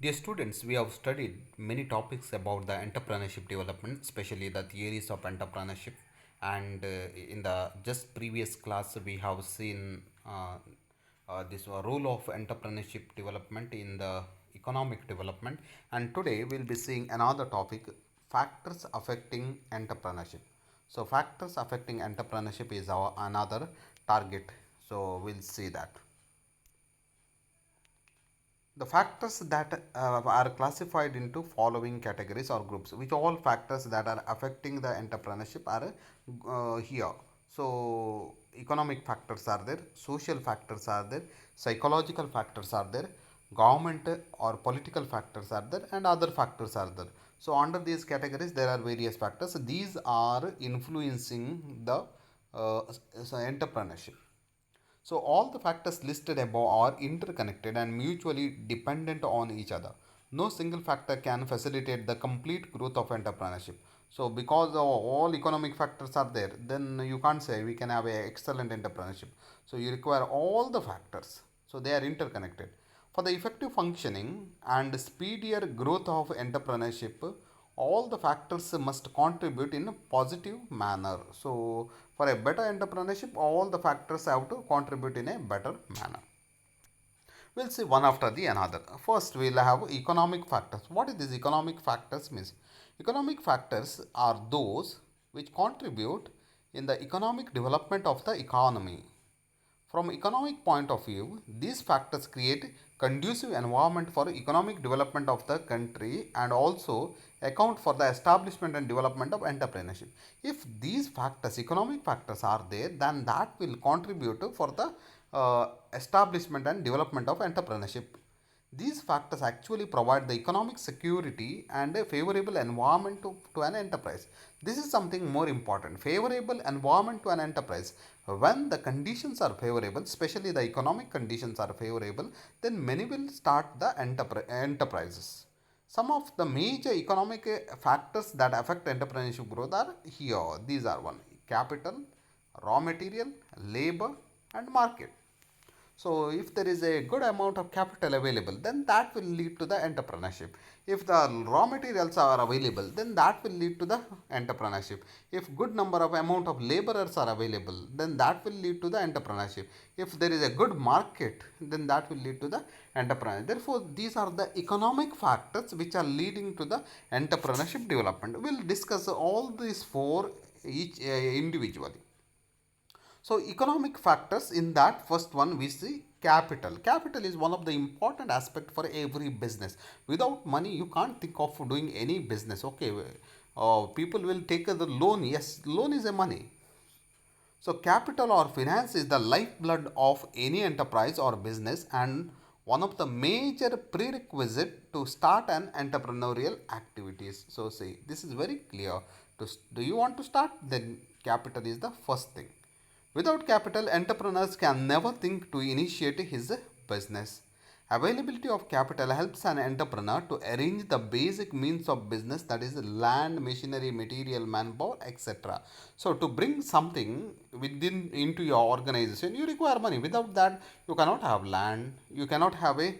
Dear students, we have studied many topics about the entrepreneurship development, especially the theories of entrepreneurship. And in the just previous class, we have seen this role of entrepreneurship development in the economic development. And today we'll be seeing another topic: factors affecting entrepreneurship. So, factors affecting entrepreneurship is our another target. So, we'll see that. The factors that are classified into following categories or groups, which all factors that are affecting the entrepreneurship are here. So, economic factors are there, social factors are there, psychological factors are there, government or political factors are there, and other factors are there. So, under these categories, there are various factors. These are influencing the entrepreneurship. So all the factors listed above are interconnected and mutually dependent on each other. No single factor can facilitate the complete growth of entrepreneurship. So because all economic factors are there, then you can't say we can have a excellent entrepreneurship. So you require all the factors. So they are interconnected. For the effective functioning and speedier growth of entrepreneurship, all the factors must contribute in a positive manner. So for a better entrepreneurship, all the factors have to contribute in a better manner. We'll see one after the another. First, we'll have economic factors. What is this economic factors means? Economic factors are those which contribute in the economic development of the economy. From economic point of view, these factors create conducive environment for economic development of the country and also account for the establishment and development of entrepreneurship. If these factors, economic factors are there, then that will contribute for the establishment and development of entrepreneurship. These factors actually provide the economic security and a favorable environment to an enterprise. This is something more important. Favorable environment to an enterprise. When the conditions are favorable, especially the economic conditions are favorable, then many will start the enterprises. Some of the major economic factors that affect entrepreneurship growth are here. These are one: capital, raw material, labor, and market. So, if there is a good amount of capital available, then that will lead to the entrepreneurship. If the raw materials are available, then that will lead to the entrepreneurship. If good number of amount of laborers are available, then that will lead to the entrepreneurship. If there is a good market, then that will lead to the entrepreneurship. Therefore, these are the economic factors which are leading to the entrepreneurship development. We'll discuss all these four each individually. So economic factors, in that first one we see capital. Capital is one of the important aspect for every business. Without money you can't think of doing any business. Okay, people will take the loan. Yes, loan is a money. So capital or finance is the lifeblood of any enterprise or business and one of the major prerequisite to start an entrepreneurial activities. So see, this is very clear. Do you want to start? Then capital is the first thing. Without capital, entrepreneurs can never think to initiate his business. Availability of capital helps an entrepreneur to arrange the basic means of business, that is land, machinery, material, manpower, etc. So to bring something within into your organization, you require money. Without that, you cannot have land, you cannot have a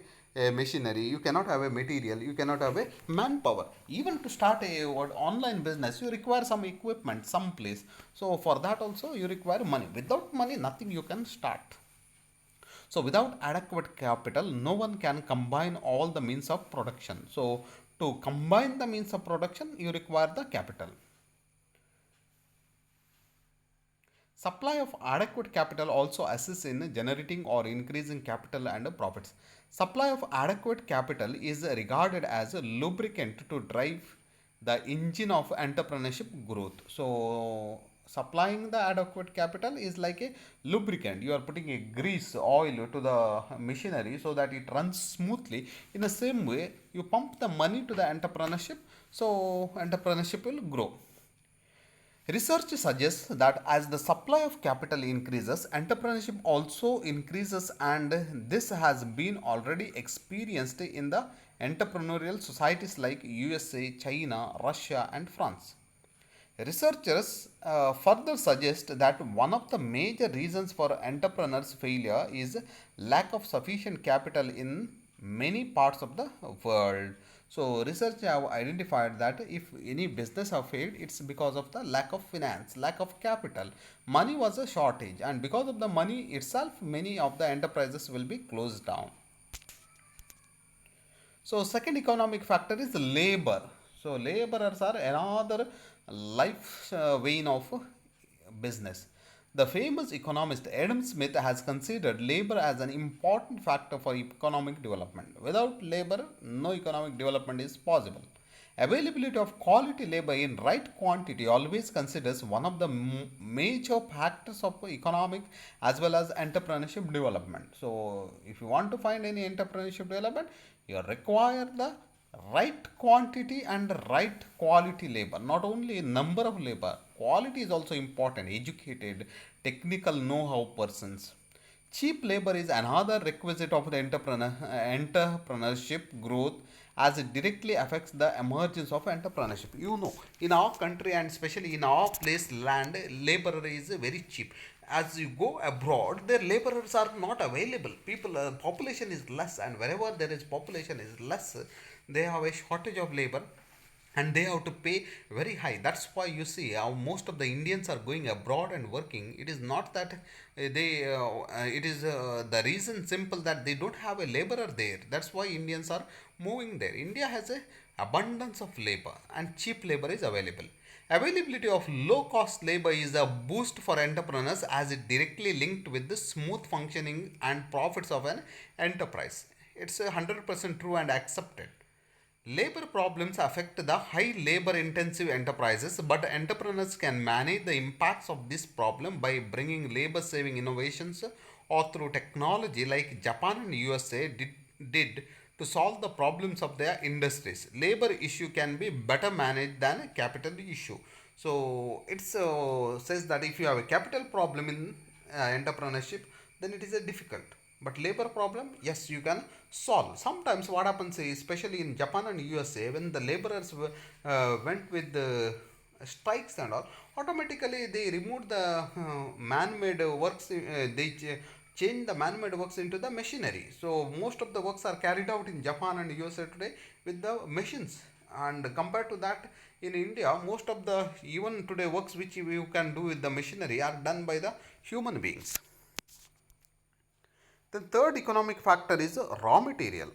machinery, you cannot have a material, you cannot have a manpower. Even to start a online business, you require some equipment, some place. So for that also you require money. Without money, nothing you can start. So without adequate capital, no one can combine all the means of production. So to combine the means of production, you require the capital. Supply of adequate capital also assists in generating or increasing capital and profits. Supply of adequate capital is regarded as a lubricant to drive the engine of entrepreneurship growth. So, supplying the adequate capital is like a lubricant. You are putting a grease oil to the machinery so that it runs smoothly. In the same way, you pump the money to the entrepreneurship, so entrepreneurship will grow. Research suggests that as the supply of capital increases, entrepreneurship also increases, and this has been already experienced in the entrepreneurial societies like USA, China, Russia, and France. Researchers further suggest that one of the major reasons for entrepreneurs' failure is lack of sufficient capital in many parts of the world. So research have identified that if any business have failed, it's because of the lack of finance, lack of capital. Money was a shortage, and because of the money itself, many of the enterprises will be closed down. So second economic factor is labor. So laborers are another life vein of business. The famous economist Adam Smith has considered labor as an important factor for economic development. Without labor, no economic development is possible. Availability of quality labor in right quantity always considers one of the major factors of economic as well as entrepreneurship development. So, if you want to find any entrepreneurship development, you require the right quantity and right quality labor. Not only number of labor, quality is also important. Educated, technical know-how persons. Cheap labor is another requisite of the entrepreneurship growth as it directly affects the emergence of entrepreneurship. You know, in our country and especially in our place, land labor is very cheap. As you go abroad, their laborers are not available. People, population is less, and wherever there is population is less, they have a shortage of labor and they have to pay very high. That's why you see how most of the Indians are going abroad and working. It is not that it is the reason simple that they don't have a laborer there. That's why Indians are moving there. India has a abundance of labor and cheap labor is available. Availability of low cost labor is a boost for entrepreneurs as it directly linked with the smooth functioning and profits of an enterprise. It's 100% true and accepted. Labor problems affect the high labor intensive enterprises, but entrepreneurs can manage the impacts of this problem by bringing labor saving innovations or through technology like Japan and USA did to solve the problems of their industries. Labor issue can be better managed than a capital issue. So it says that if you have a capital problem in entrepreneurship, then it is a difficult. But labor problem, yes, you can solve. Sometimes what happens is, especially in Japan and USA, when the laborers went with the strikes and all, automatically they removed the man-made works. Change the man-made works into the machinery. So most of the works are carried out in Japan and USA today with the machines. And compared to that, in India, most of the even today works which you can do with the machinery are done by the human beings. The third economic factor is raw material.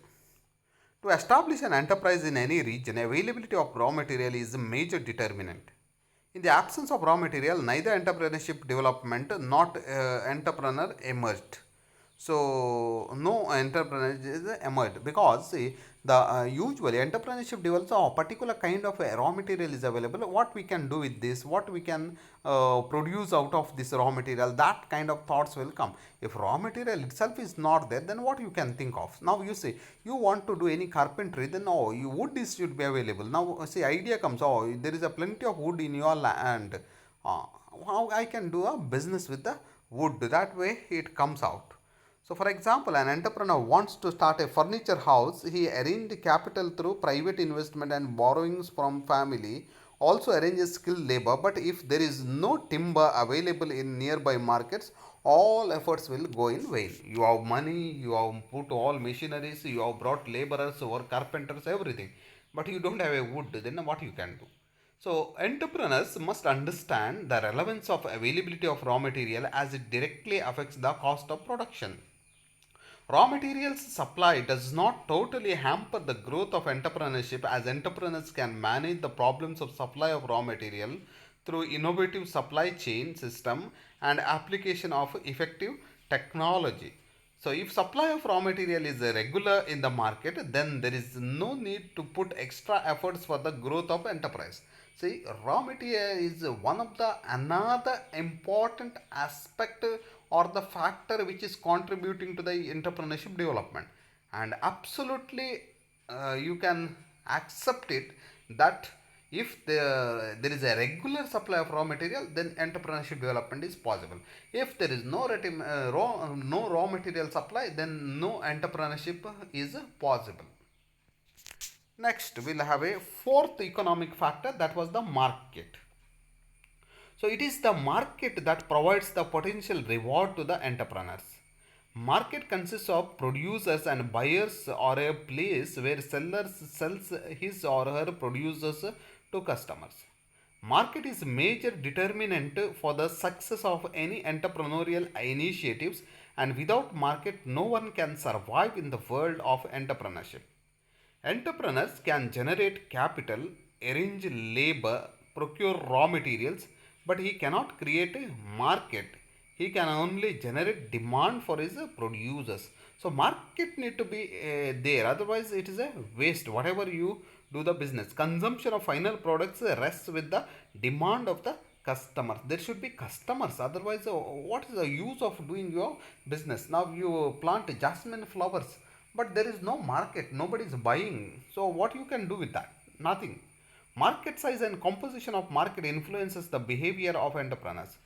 To establish an enterprise in any region, availability of raw material is a major determinant. In the absence of raw material, neither entrepreneurship development nor entrepreneur emerged. So no entrepreneur is emerged because see, the usually entrepreneurship develops a particular kind of raw material is available. What we can do with this, what we can produce out of this raw material, that kind of thoughts will come. If raw material itself is not there, then what you can think of? Now you say you want to do any carpentry, then oh, you wood is should be available. Now see idea comes, oh, there is a plenty of wood in your land. Uh, how I can do a business with the wood? That way it comes out. So, for example, an entrepreneur wants to start a furniture house. He arranged capital through private investment and borrowings from family. Also arranges skilled labor. But if there is no timber available in nearby markets, all efforts will go in vain. You have money, you have put all machineries, you have brought laborers or carpenters, everything. But you don't have a wood, then what you can do? So, entrepreneurs must understand the relevance of availability of raw material as it directly affects the cost of production. Raw materials supply does not totally hamper the growth of entrepreneurship as entrepreneurs can manage the problems of supply of raw material through innovative supply chain system and application of effective technology. So if supply of raw material is regular in the market, then there is no need to put extra efforts for the growth of enterprise. See, raw material is one of the another important aspect or the factor which is contributing to the entrepreneurship development. And absolutely, you can accept it that if there is a regular supply of raw material, then entrepreneurship development is possible. If there is no raw material supply, then no entrepreneurship is possible. Next, we'll have a fourth economic factor, that was the market. So it is the market that provides the potential reward to the entrepreneurs. Market consists of producers and buyers or a place where sellers sells his or her producers to customers. Market is major determinant for the success of any entrepreneurial initiatives, and without market no one can survive in the world of entrepreneurship. Entrepreneurs can generate capital, arrange labor, procure raw materials, but he cannot create a market. He can only generate demand for his producers. So market need to be there. Otherwise, it is a waste. Whatever you do the business, consumption of final products rests with the demand of the customers. There should be customers. Otherwise, what is the use of doing your business? Now you plant jasmine flowers, but there is no market, nobody is buying. So what you can do with that? Nothing. Market size and composition of market influences the behavior of entrepreneurs.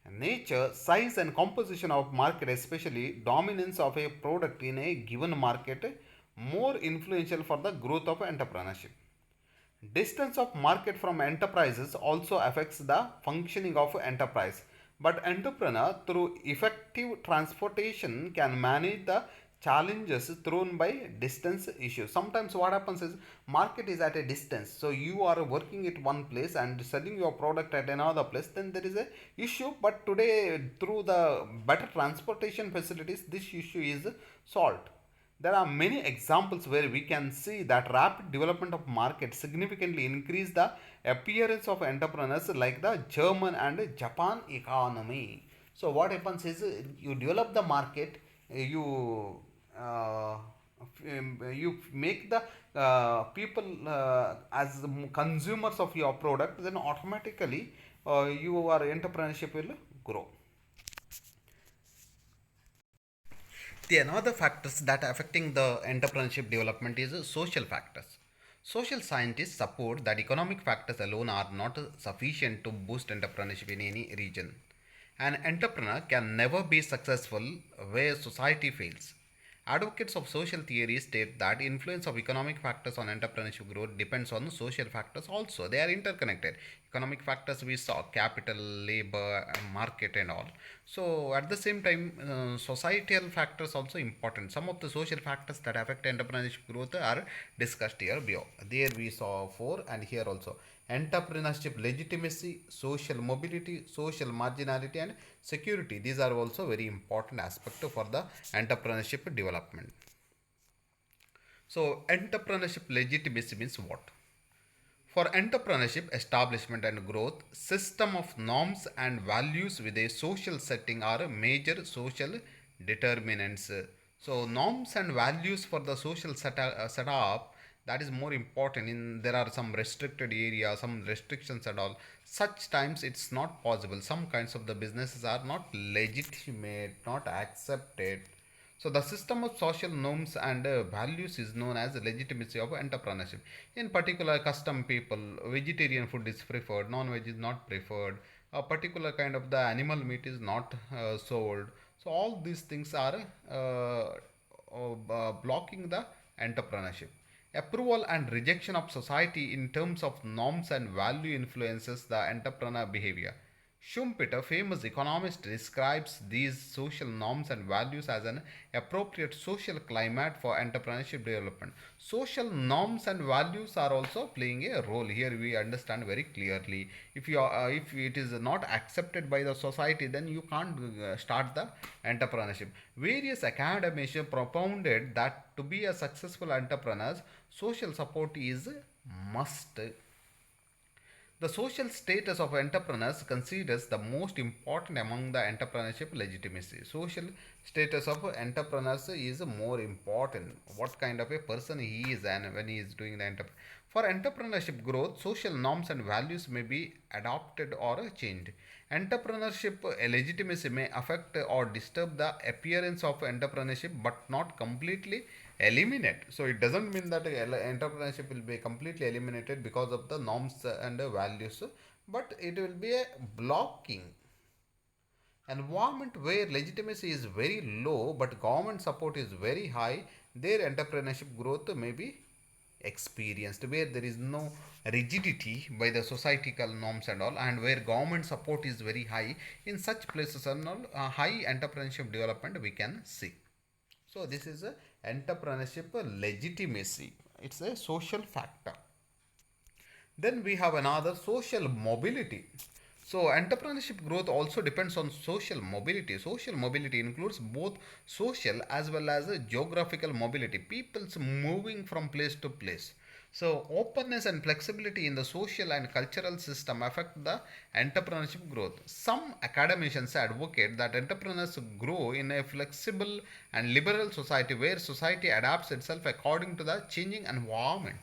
Nature, size and composition of market, especially dominance of a product in a given market, more influential for the growth of entrepreneurship. Distance of market from enterprises also affects the functioning of enterprise. But entrepreneur through effective transportation can manage the challenges thrown by distance issues. Sometimes what happens is market is at a distance. So you are working at one place and selling your product at another place, then there is a issue. But today through the better transportation facilities, this issue is solved. There are many examples where we can see that rapid development of markets significantly increase the appearance of entrepreneurs like the German and Japan economy. So what happens is you develop the market, uh, you make the people as consumers of your product, then automatically your entrepreneurship will grow. The another factors that affecting the entrepreneurship development is social factors. Social scientists support that economic factors alone are not sufficient to boost entrepreneurship in any region. An entrepreneur can never be successful where society fails. Advocates of social theory state that influence of economic factors on entrepreneurship growth depends on social factors also. They are interconnected. Economic factors we saw capital, labor, market and all. So at the same time, societal factors also important. Some of the social factors that affect entrepreneurship growth are discussed here below. There we saw four and here also. Entrepreneurship legitimacy, social mobility, social marginality and security. These are also very important aspects for the entrepreneurship development. So entrepreneurship legitimacy means what? For entrepreneurship establishment and growth, system of norms and values with a social setting are major social determinants. So norms and values for the social setup, that is more important. In there are some restricted areas, some restrictions and all. Such times it's not possible. Some kinds of the businesses are not legitimate, not accepted. So the system of social norms and values is known as legitimacy of entrepreneurship. In particular, custom people, vegetarian food is preferred, non-veg is not preferred. A particular kind of the animal meat is not sold. So all these things are blocking the entrepreneurship. Approval and rejection of society in terms of norms and value influences the entrepreneur behavior. Schumpeter, famous economist, describes these social norms and values as an appropriate social climate for entrepreneurship development. Social norms and values are also playing a role here. We understand very clearly. If it is not accepted by the society, then you can't start the entrepreneurship. Various academics propounded that to be a successful entrepreneur, social support is must. The social status of entrepreneurs considers the most important among the entrepreneurship legitimacy. Social status of entrepreneurs is more important. What kind of a person he is and when he is doing the entrepreneur. For entrepreneurship growth, social norms and values may be adopted or changed. Entrepreneurship legitimacy may affect or disturb the appearance of entrepreneurship but not completely eliminate. So it doesn't mean that entrepreneurship will be completely eliminated because of the norms and values, but it will be a blocking environment where legitimacy is very low but government support is very high. Their entrepreneurship growth may be experienced where there is no rigidity by the societal norms and all, and where government support is very high. In such places and all, high entrepreneurship development we can see. So this is a entrepreneurship legitimacy. It's a social factor. Then we have another social mobility. So entrepreneurship growth also depends on social mobility. Social mobility includes both social as well as geographical mobility. People's moving from place to place. So openness and flexibility in the social and cultural system affect the entrepreneurship growth. Some academicians advocate that entrepreneurs grow in a flexible and liberal society where society adapts itself according to the changing environment.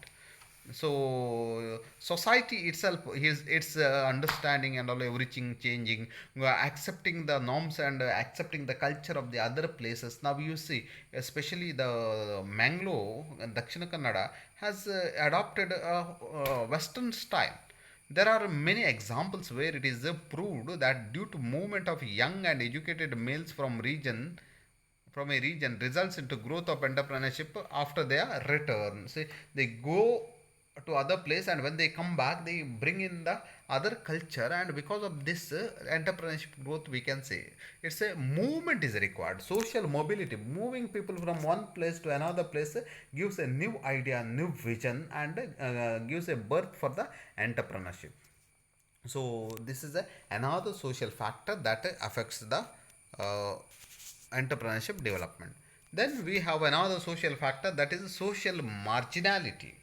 So society itself is its understanding and all everything changing, accepting the norms and accepting the culture of the other places. Now you see, especially the Mangalore and Dakshina Kannada has adopted a western style. There are many examples where it is proved that due to movement of young and educated males from a region results into growth of entrepreneurship after their return. See, they go to other place, and when they come back they bring in the other culture, and because of this entrepreneurship growth, we can say it's a movement is required. Social mobility, moving people from one place to another place, gives a new idea, new vision, and gives a birth for the entrepreneurship. So this is another social factor that affects the uh, entrepreneurship development. Then we have another social factor, that is social marginality.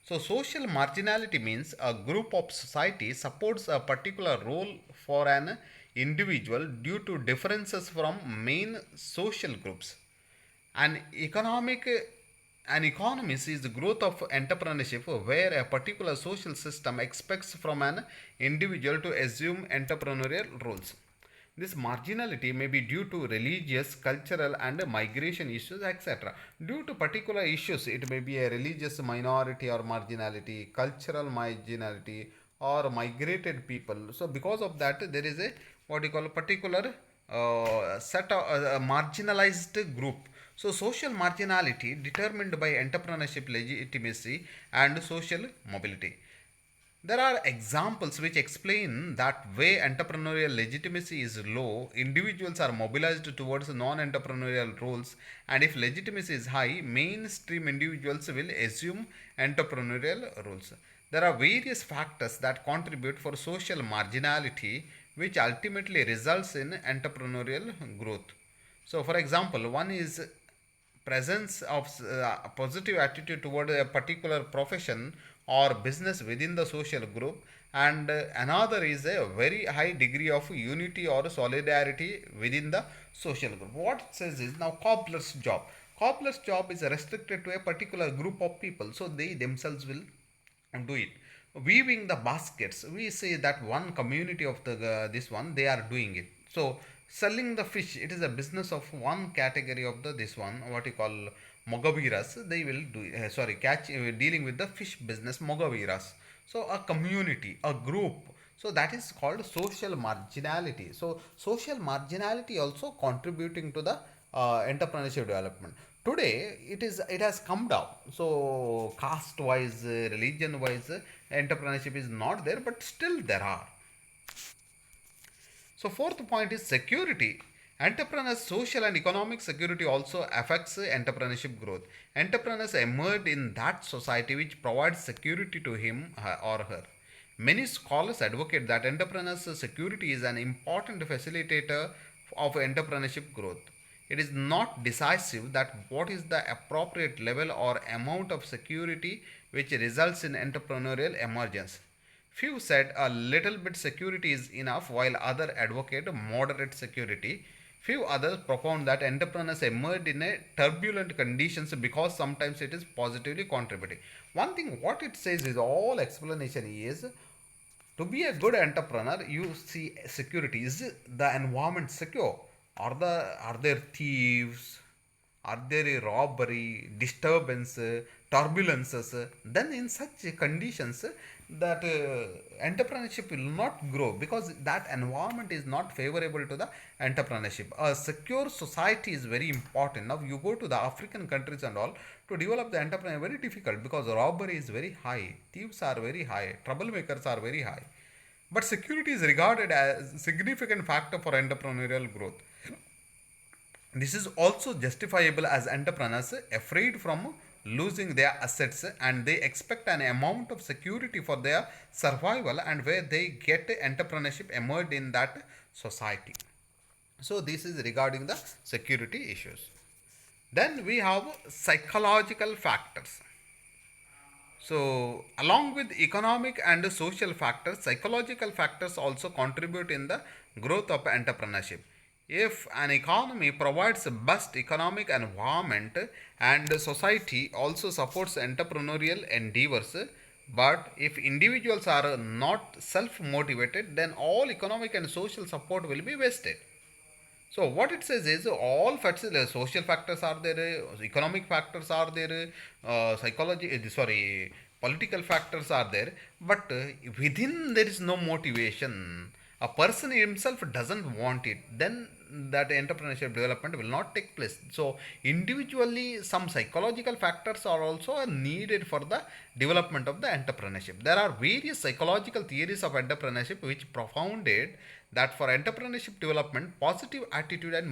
So social marginality means a group of society supports a particular role for an individual due to differences from main social groups. An economic an economy sees the growth of entrepreneurship where a particular social system expects from an individual to assume entrepreneurial roles. This marginality may be due to religious, cultural, and migration issues, etc. Due to particular issues, it may be a religious minority or marginality, cultural marginality, or migrated people. So, because of that, there is a what you call a particular set of marginalized group. So, social marginality determined by entrepreneurship legitimacy and social mobility. There are examples which explain that way entrepreneurial legitimacy is low, individuals are mobilized towards non entrepreneurial roles, and if legitimacy is high, mainstream individuals will assume entrepreneurial roles. There are various factors that contribute for social marginality, which ultimately results in entrepreneurial growth. So, for example, one is presence of positive attitude toward a particular profession or business within the social group, and another is a very high degree of unity or solidarity within the social group. What it says is, now cobbler's job is restricted to a particular group of people, so they themselves will do it. Weaving the baskets, we say that one community of the this one, they are doing it. So selling the fish, it is a business of one category of the this one, what you call mogaviras, they will do sorry catch dealing with the fish business, mogaviras. So a community, a group, so that is called social marginality. So social marginality also contributing to the entrepreneurship development. Today it has come down. So caste wise, religion wise, entrepreneurship is not there, but still there are. So fourth point is security. Entrepreneurs' social and economic security also affects entrepreneurship growth. Entrepreneurs emerge in that society which provides security to him or her. Many scholars advocate that entrepreneurs' security is an important facilitator of entrepreneurship growth. It is not decisive that what is the appropriate level or amount of security which results in entrepreneurial emergence. Few said a little bit security is enough, while others advocate moderate security. Few others propound that entrepreneurs emerge in a turbulent conditions because sometimes it is positively contributing. One thing what it says is, all explanation is, to be a good entrepreneur, you see security. Is the environment secure? Are there thieves? Are there a robbery, disturbance, turbulences? Then in such conditions, that entrepreneurship will not grow, because that environment is not favorable to the entrepreneurship. A secure society is very important. Now you go to the African countries and all, to develop the entrepreneur very difficult, because robbery is very high, thieves are very high, troublemakers are very high. But security is regarded as a significant factor for entrepreneurial growth. This is also justifiable as entrepreneurs afraid from losing their assets and they expect an amount of security for their survival and where they get entrepreneurship emerged in that society. So this is regarding the security issues. Then we have psychological factors. So, along with economic and social factors, psychological factors also contribute in the growth of entrepreneurship. If an economy provides a best economic environment and society also supports entrepreneurial endeavors, but if individuals are not self motivated, then all economic and social support will be wasted. So what it says is all factors, social factors are there, economic factors are there, political factors are there, but within there is no motivation. A person himself doesn't want it, then that entrepreneurship development will not take place. So individually, some psychological factors are also needed for the development of the entrepreneurship. There are various psychological theories of entrepreneurship which propounded that for entrepreneurship development, positive attitude and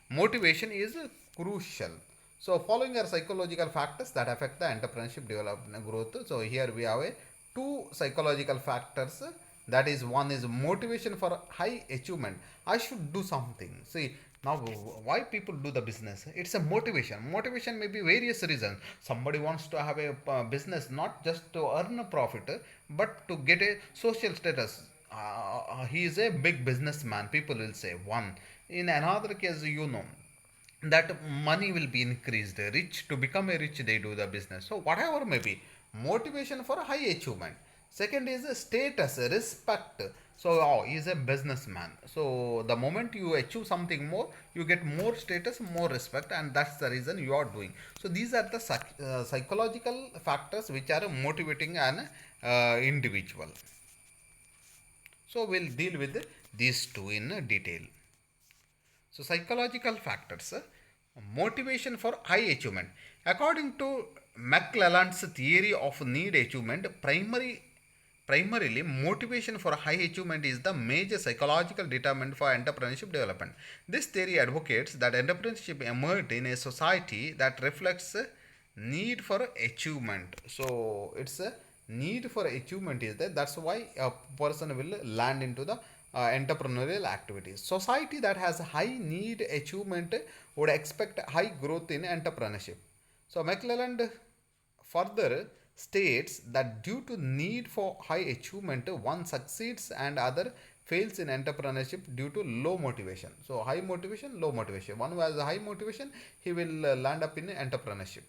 motivation is crucial. So, following are psychological factors that affect the entrepreneurship development growth. So, here we have two psychological factors. That is, one is motivation for high achievement. I should do something. See, now why people do the business? It's a motivation. Motivation may be various reasons. Somebody wants to have a business not just to earn a profit, but to get a social status. He is a big businessman, people will say. One, in another case, that money will be increased, rich to become a rich, they do the business. So whatever may be, motivation for high achievement. Second is status, respect. So he is a businessman, so the moment you achieve something more, you get more status, more respect, and that's the reason you are doing. So these are the psychological factors which are motivating an individual. So we'll deal with these two in detail. So psychological factors, motivation for high achievement. According to McClelland's theory of need achievement, primarily motivation for high achievement is the major psychological determinant for entrepreneurship development. This theory advocates that entrepreneurship emerged in a society that reflects need for achievement. So it's a need for achievement is there. That's why a person will land into the entrepreneurial activities. Society that has high need achievement would expect high growth in entrepreneurship. So McClelland further states that due to need for high achievement, one succeeds and other fails in entrepreneurship due to low motivation. So high motivation, low motivation. One who has a high motivation, he will land up in entrepreneurship.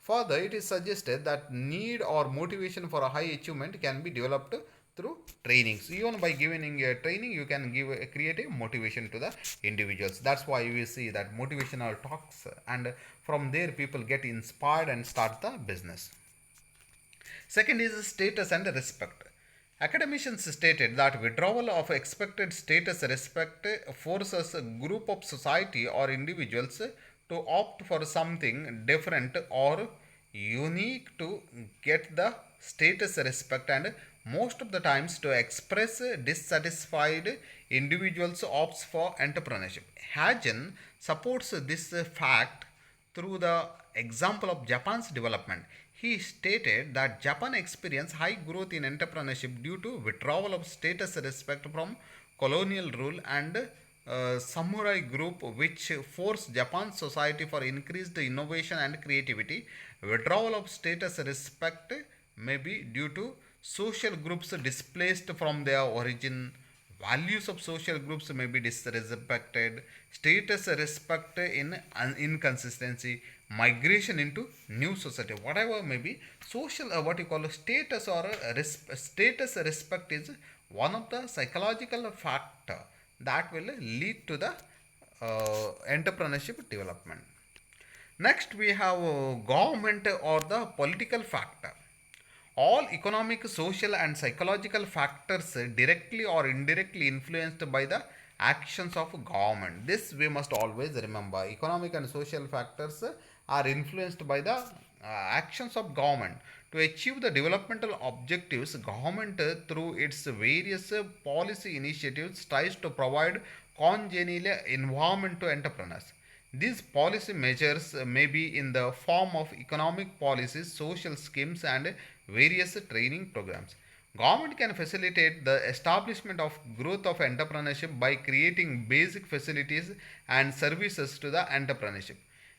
Further, it is suggested that need or motivation for a high achievement can be developed through trainings. Even by giving a training, you can create a motivation to the individuals. That's why we see that motivational talks, and from there people get inspired and start the business. Second is status and respect. Academicians stated that withdrawal of expected status respect forces a group of society or individuals to opt for something different or unique to get the status respect, and most of the times to express dissatisfied individuals opts for entrepreneurship. Hagen supports this fact through the example of Japan's development. He stated that Japan experienced high growth in entrepreneurship due to withdrawal of status respect from colonial rule and samurai group which forced Japan's society for increased innovation and creativity. Withdrawal of status respect may be due to social groups displaced from their origin. Values of social groups may be disrespected. Status respect in inconsistency. Migration into new society. Whatever may be, social what you call a status or a status respect is one of the psychological factor that will lead to the entrepreneurship development. Next, we have government or the political factor. All economic, social, and psychological factors directly or indirectly influenced by the actions of government. This we must always remember. Economic and social factors are influenced by the actions of government. To achieve the developmental objectives, government through its various policy initiatives tries to provide congenial environment to entrepreneurs. These policy measures may be in the form of economic policies, social schemes, and various training programs. Government can facilitate the establishment of growth of entrepreneurship by creating basic facilities and services to the entrepreneurship.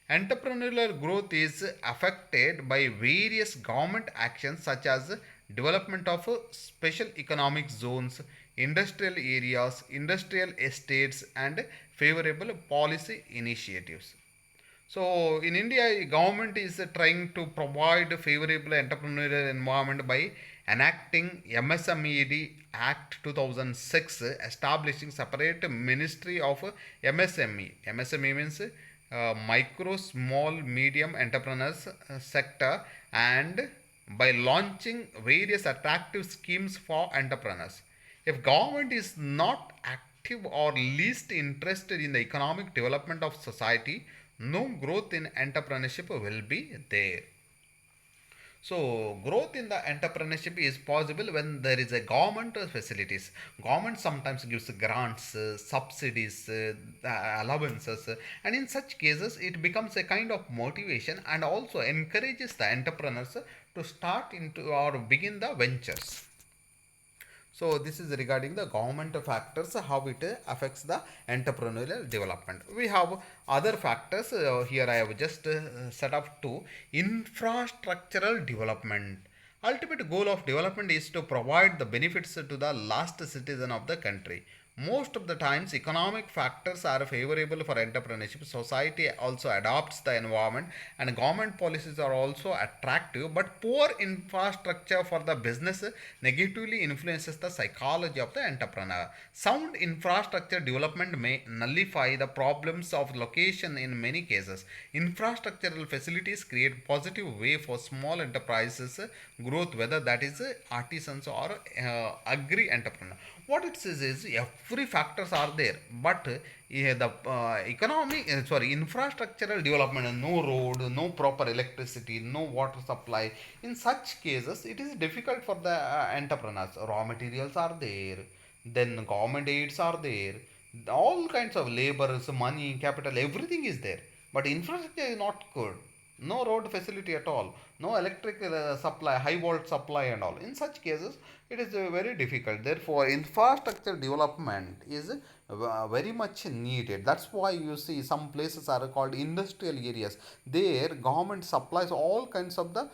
Entrepreneurial growth is affected by various government actions such as development of special economic zones, industrial areas, industrial estates, and favorable policy initiatives. So in India, government is trying to provide favorable entrepreneurial environment by enacting MSMED Act 2006, establishing separate Ministry of MSME. MSME means micro, small, medium enterpreneurs sector, and by launching various attractive schemes for entrepreneurs. If government is not active or least interested in the economic development of society, no growth in entrepreneurship will be there. So growth in the entrepreneurship is possible when there is a government facilities. Government sometimes gives grants, subsidies, allowances, and in such cases it becomes a kind of motivation and also encourages the entrepreneurs to start into or begin the ventures. So this is regarding the government factors, how it affects the entrepreneurial development. We have other factors. Here I have just set up two. Infrastructural development. Ultimate goal of development is to provide the benefits to the last citizen of the country. Most of the times, economic factors are favorable for entrepreneurship. Society also adopts the environment, and government policies are also attractive. But poor infrastructure for the business negatively influences the psychology of the entrepreneur. Sound infrastructure development may nullify the problems of location in many cases. Infrastructural facilities create positive way for small enterprises growth, whether that is artisans or agri entrepreneur. What it says is every factors are there, but the economic sorry infrastructural development, no road, no proper electricity, no water supply, in such cases it is difficult for the entrepreneurs. Raw materials are there, then government aids are there, all kinds of laborers, money, capital, everything is there, but infrastructure is not good. No road facility at all, no electric supply, high volt supply and all. In such cases it is very difficult. Therefore infrastructure development is very much needed. That's why you see some places are called industrial areas. There government supplies all kinds of the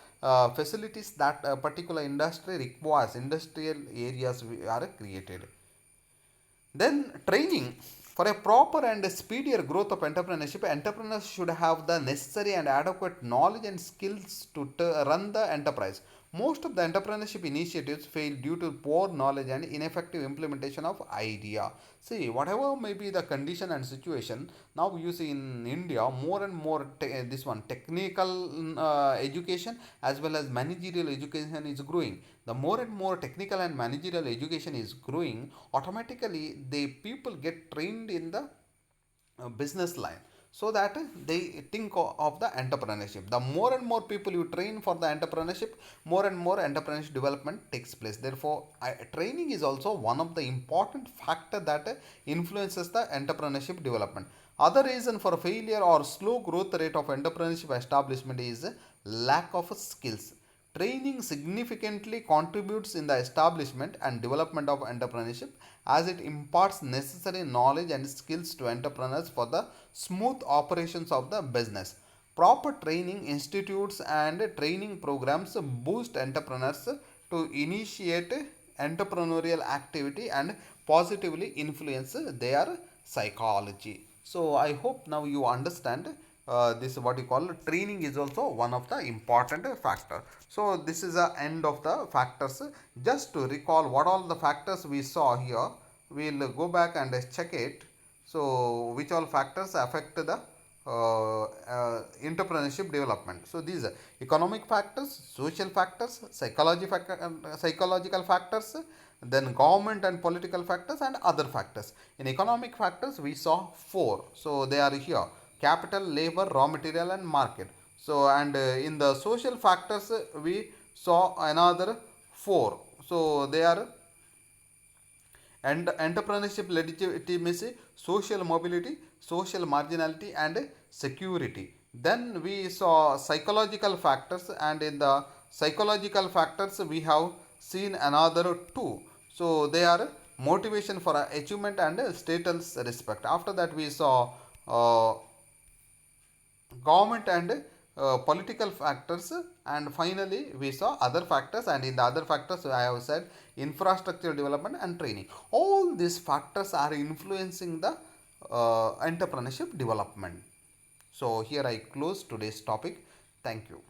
facilities that a particular industry requires. Industrial areas are created. Then training. For a proper and speedier growth of entrepreneurship, entrepreneurs should have the necessary and adequate knowledge and skills to run the enterprise. Most of the entrepreneurship initiatives fail due to poor knowledge and ineffective implementation of idea. See, whatever may be the condition and situation, now you see in India more and more this one technical education as well as managerial education is growing. The more and more technical and managerial education is growing, automatically the people get trained in the business line, so that they think of the entrepreneurship. The more and more people you train for the entrepreneurship, more and more entrepreneurship development takes place. Therefore training is also one of the important factor that influences the entrepreneurship development. Other reason for failure or slow growth rate of entrepreneurship establishment is lack of skills. Training significantly contributes in the establishment and development of entrepreneurship, as it imparts necessary knowledge and skills to entrepreneurs for the smooth operations of the business. Proper training institutes and training programs boost entrepreneurs to initiate entrepreneurial activity and positively influence their psychology. So I hope now you understand this what you call training is also one of the important factor. So this is the end of the factors. Just to recall what all the factors we saw here, we'll go back and check it. So which all factors affect the entrepreneurship development. So these are economic factors, social factors, psychological factors, then government and political factors, and other factors. In economic factors we saw four, so they are here: capital, labor, raw material, and market. So and in the social factors we saw another four, so they are And entrepreneurship legitimacy, social mobility, social marginality, and security. Then we saw psychological factors, and in the psychological factors we have seen another two. So they are motivation for achievement and status respect. After that we saw uh, government and political factors, and finally we saw other factors, and in the other factors I have said infrastructure development and training. All these factors are influencing the entrepreneurship development. So here I close today's topic. Thank you.